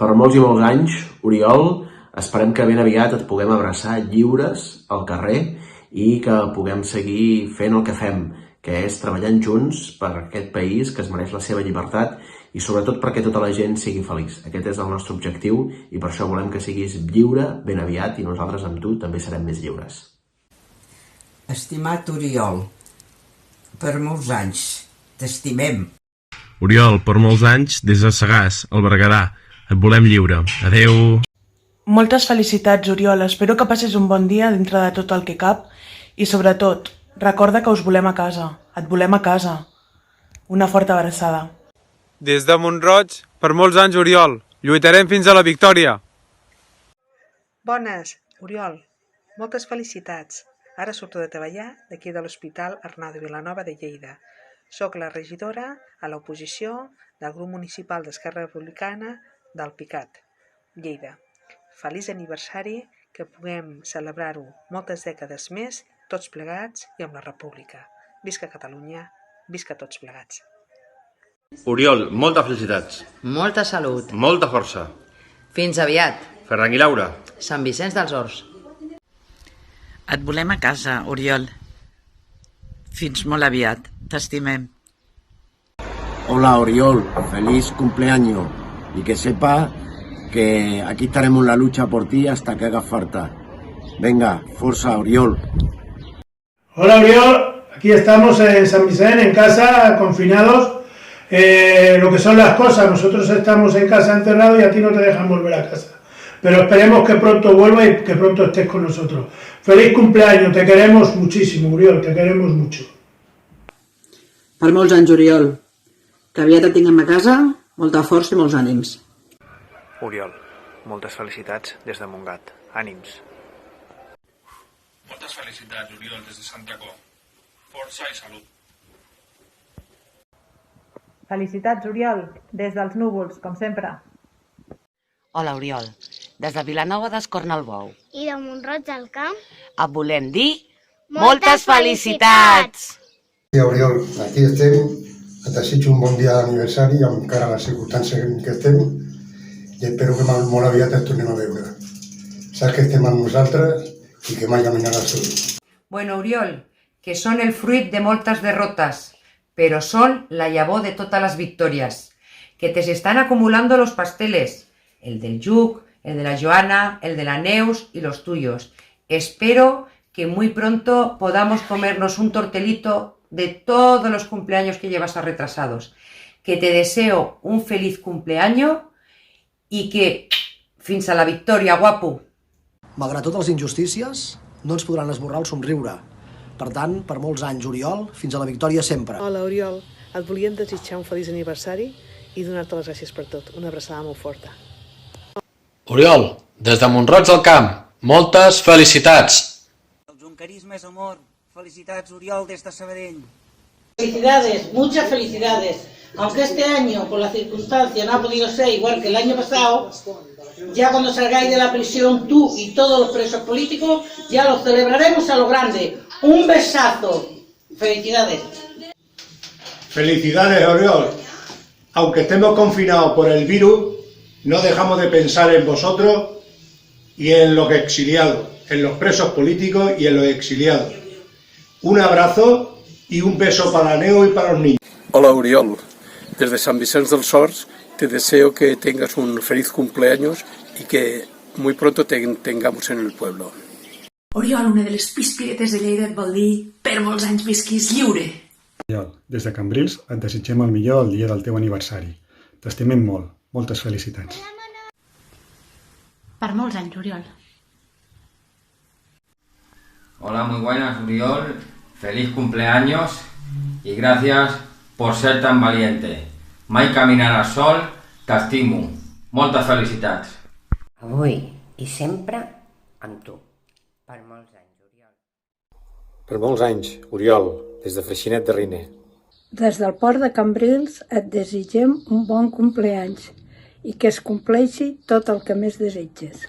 Per molts i molts anys, Oriol, esperem que ben aviat et puguem abraçar lliures al carrer i que puguem seguir fent el que fem, que és treballant junts per aquest país que es mereix la seva llibertat i sobretot perquè tota la gent sigui feliç. Aquest és el nostre objectiu i per això volem que siguis lliure ben aviat i nosaltres amb tu també serem més lliures. Estimat Oriol, per molts anys, t'estimem. Oriol, per molts anys, des de Sagàs, al Berguedà. Et volem lliure. Adeu. Moltes felicitats, Oriol. Espero que passis un bon dia dintre de tot el que cap i, sobretot, recorda que us volem a casa. Et volem a casa. Una forta abraçada. Des de Mont-roig, per molts anys, Oriol. Lluitarem fins a la victòria. Bones, Oriol. Moltes felicitats. Ara surto de treballar d'aquí de l'Hospital Arnau de Vilanova de Lleida. Soc la regidora a l'oposició del grup municipal d'Esquerra Republicana del Picat, Lleida. Feliç aniversari, que puguem celebrar-ho moltes dècades més, tots plegats i amb la República. Visca Catalunya, visca tots plegats. Oriol, moltes felicitats. Molta salut. Molta força. Fins aviat. Ferran i Laura. Sant Vicenç dels Horts. Et volem a casa, Oriol. Fins molt aviat. T'estimem. Hola, Oriol. Feliz cumpleaños. Y que sepa que aquí estaremos en la lucha por ti hasta que haga falta. Venga, fuerza, Oriol. Hola, Oriol. Aquí estamos en San Vicente, en casa, confinados. Lo que son las cosas, nosotros estamos en casa encerrados y a ti no te dejan volver a casa. Pero esperemos que pronto vuelvas y que pronto estés con nosotros. Feliz cumpleaños, te queremos muchísimo, Oriol, te queremos mucho. Per molts anys, Oriol. Que aviat et tinguem a casa, molta força i molts ànims. Oriol, moltes felicitats des de Montgat. Ànims. Moltes felicitats, Oriol, des de Santa Cor. Força i salut. Felicitats, Oriol, des dels núvols, com sempre. Hola, Oriol. Des de Vilanova d'Escornalbou i de Mont-roig del Camp et volem dir moltes felicitats! Sí, Oriol, aquí estem. Et desitjo un bon dia d'aniversari, encara en les circumstàncies en què estem, i espero que molt aviat ens tornem a veure. Saps que estem amb nosaltres i que mai caminaràs sol. Bueno, Oriol, que són el fruit de moltes derrotes, però són la llavor de totes les victòries, que te están acumulando los pasteles, el del Lluc, el de la Joana, el de la Neus y los tuyos. Espero que muy pronto podamos comernos un tortelito de todos los cumpleaños que llevas retrasados. Que te deseo un feliz cumpleaños y que fins a la victòria, guapo. Malgrat totes les injustícies, no ens podran esborrar el somriure. Per tant, per molts anys, Oriol, fins a la victòria sempre. Hola, Oriol. Et volíem desitjar un feliç aniversari i donar-te les gràcies per tot. Una abraçada molt forta. Oriol, des de Mont-roig del Camp, moltes felicitats. El junquerisme és amor. Felicidades, Oriol, desde Sabadell. Felicidades, muchas felicidades. Aunque este año, por la circunstancia, no ha podido ser igual que el año pasado, ya cuando salgáis de la prisión, tú y todos los presos políticos, ya lo celebraremos a lo grande. Un besazo. Felicidades. Felicidades, Oriol. Aunque estemos confinados por el virus, no dejamos de pensar en vosotros y en los exiliados, en los presos políticos y en los exiliados. Un abrazo y un beso para Neo y para los niños. Hola, Oriol. Desde San Vicente dels Horts te deseo que tengas un feliz cumpleaños y que muy pronto te tengamos en el pueblo. Oriol, una de les pispiretes de Lleida et vol dir per molts anys visquis lliure. Oriol, des de Cambrils et desitgem el millor el dia del teu aniversari. T'estimem molt. Moltes felicitats. Per molts anys, Oriol. Hola, muy buenas, Oriol. Feliz cumpleaños y gracias por ser tan valiente. Mai caminaràs sol, t'estimo. Moltes felicitats. Avui i sempre amb tu. Per molts anys, Oriol. Per molts anys, Oriol, des de Freixenet de Riner. Des del port de Cambrils et desitgem un bon cumpleanys i que es compleixi tot el que més desitges.